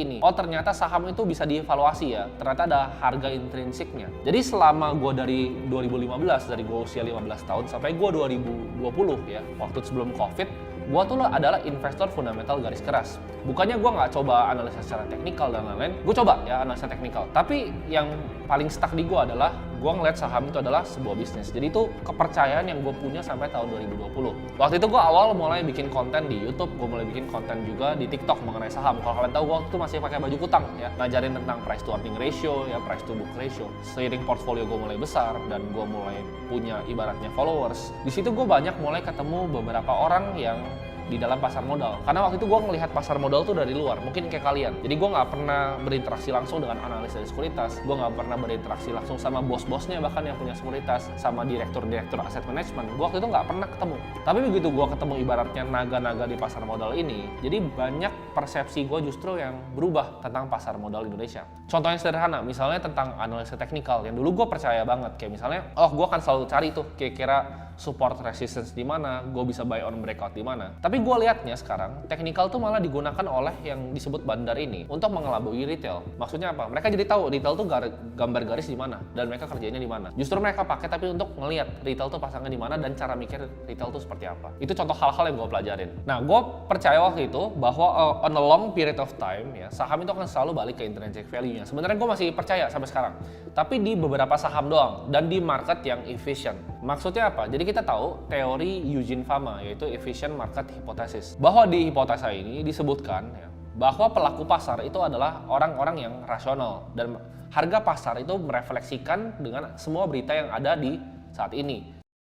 ini. Oh ternyata saham itu bisa dievaluasi ya, ternyata ada harga intrinsiknya. Jadi selama gue dari 2015, dari gue usia 15 tahun sampai gue 2020 ya, waktu sebelum COVID, gue tuh adalah investor fundamental garis keras. Bukannya gue nggak coba analisa secara teknikal dan lain-lain, gue coba ya analisa teknikal. Tapi yang paling stuck di gue adalah gue ngeliat saham itu adalah sebuah bisnis. Jadi itu kepercayaan yang gue punya sampai tahun 2020. Waktu itu gue awal mulai bikin konten di YouTube, gue mulai bikin konten juga di TikTok mengenai saham. Kalau kalian tahu, gue waktu itu masih pakai baju kutang ya, ngajarin tentang price to earning ratio, ya price to book ratio. Seiring portfolio gue mulai besar dan gue mulai punya ibaratnya followers, di situ gue banyak mulai ketemu beberapa orang yang di dalam pasar modal. Karena waktu itu gue ngelihat pasar modal tuh dari luar, mungkin kayak kalian. Jadi gue nggak pernah berinteraksi langsung dengan analis dari sekuritas, gue nggak pernah berinteraksi langsung sama bos-bosnya bahkan yang punya sekuritas, sama direktur-direktur aset manajemen. Gue waktu itu nggak pernah ketemu. Tapi begitu gue ketemu ibaratnya naga-naga di pasar modal ini, jadi banyak persepsi gue justru yang berubah tentang pasar modal Indonesia. Contohnya sederhana, misalnya tentang analisa teknikal yang dulu gue percaya banget, kayak misalnya, oh gue akan selalu cari tuh kira-kira support resistance di mana, gue bisa buy on breakout di mana. Tapi gue lihatnya sekarang, teknikal tuh malah digunakan oleh yang disebut bandar ini untuk mengelabui retail. Maksudnya apa? Mereka jadi tahu retail tuh gambar garis di mana dan mereka kerjanya di mana. Justru mereka pakai tapi untuk ngelihat retail tuh pasangnya di mana dan cara mikir retail tuh seperti apa. Itu contoh hal-hal yang gue pelajarin. Nah, gue percaya waktu itu bahwa on a long period of time ya, saham itu akan selalu balik ke intrinsic value-nya. Sebenarnya gue masih percaya sampai sekarang. Tapi di beberapa saham doang dan di market yang efficient. Maksudnya apa? Jadi kita tahu teori Eugene Fama, yaitu efficient market hypothesis. Bahwa di hipotesa ini disebutkan ya, bahwa pelaku pasar itu adalah orang-orang yang rasional dan harga pasar itu merefleksikan dengan semua berita yang ada di saat ini.